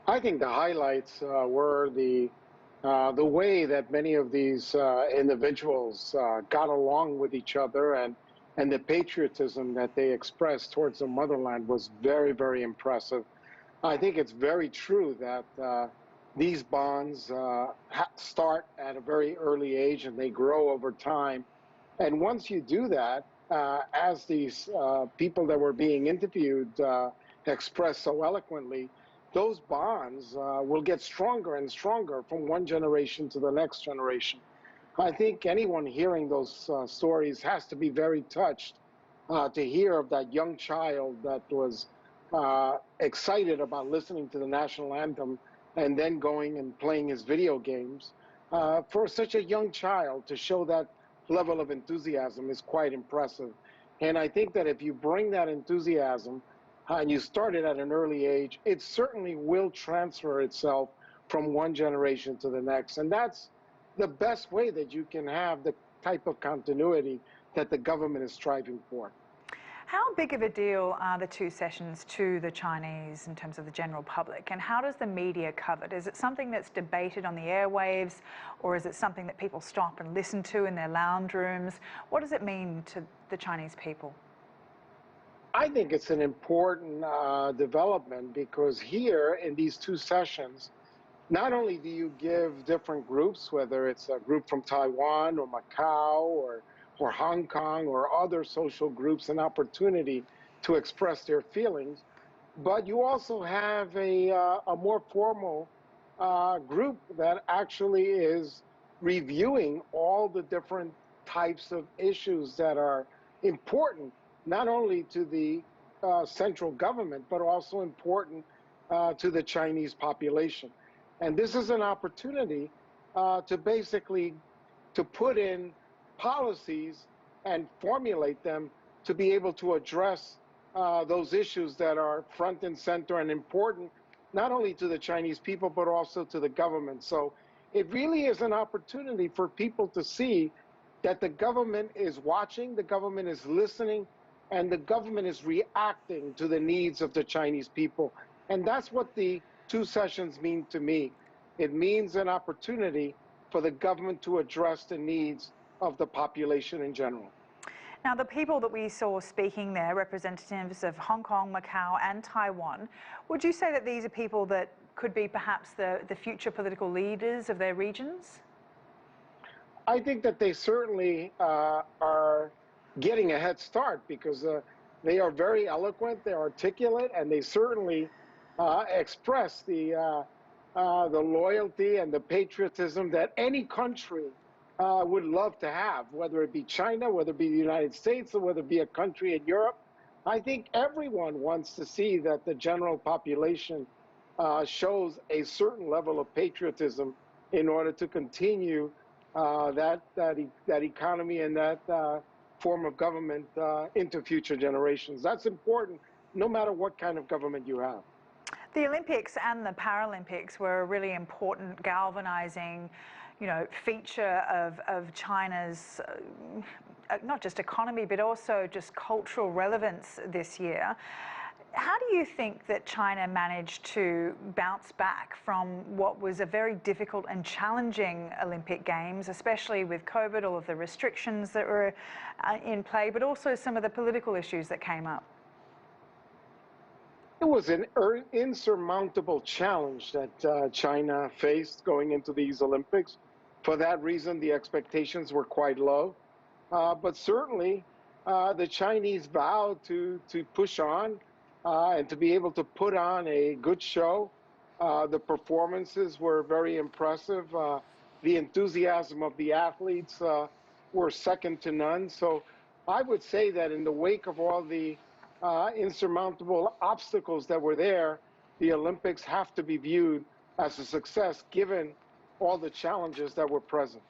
I think the highlights were the way that many of these individuals got along with each other, and the patriotism that they expressed towards the motherland was very, very impressive. I think it's very true that these bonds start at a very early age and they grow over time. And once you do that, as these people that were being interviewed expressed so eloquently, those bonds will get stronger and stronger from one generation to the next generation. I think anyone hearing those stories has to be very touched to hear of that young child that was excited about listening to the national anthem and then going and playing his video games. For such a young child to show that level of enthusiasm is quite impressive. And I think that if you bring that enthusiasm and you start it at an early age, it certainly will transfer itself from one generation to the next. And that's the best way that you can have the type of continuity that the government is striving for. How big of a deal are the two sessions to the Chinese in terms of the general public, and how does the media cover it? Is it something that's debated on the airwaves, or is it something that people stop and listen to in their lounge rooms? What does it mean to the Chinese people? I think it's an important development because here in these two sessions, not only do you give different groups, whether it's a group from Taiwan or Macau or Hong Kong or other social groups, an opportunity to express their feelings, but you also have a more formal group that actually is reviewing all the different types of issues that are important, not only to the central government, but also important to the Chinese population. And this is an opportunity to basically to put in policies and formulate them to be able to address those issues that are front and center and important, not only to the Chinese people, but also to the government. So it really is an opportunity for people to see that the government is watching, the government is listening, and the government is reacting to the needs of the Chinese people. And that's what the two sessions mean to me. It means an opportunity for the government to address the needs of the population in general. Now, the people that we saw speaking there, representatives of Hong Kong, Macau and Taiwan, would you say that these are people that could be perhaps the future political leaders of their regions? I think that they certainly are getting a head start because they are very eloquent, they're articulate, and they certainly express the loyalty and the patriotism that any country would love to have, whether it be China, whether it be the United States, or whether it be a country in Europe. I think everyone wants to see that the general population shows a certain level of patriotism in order to continue that economy and that form of government into future generations. That's important, no matter what kind of government you have. The Olympics and the Paralympics were a really important galvanizing, feature of China's not just economy, but also just cultural relevance this year. How do you think that China managed to bounce back from what was a very difficult and challenging Olympic Games, especially with COVID, all of the restrictions that were in play, but also some of the political issues that came up? It was an insurmountable challenge that China faced going into these Olympics. For that reason, the expectations were quite low. But certainly, the Chinese vowed to push on and to be able to put on a good show. The performances were very impressive. The enthusiasm of the athletes were second to none. So I would say that in the wake of all the insurmountable obstacles that were there, the Olympics have to be viewed as a success given all the challenges that were present.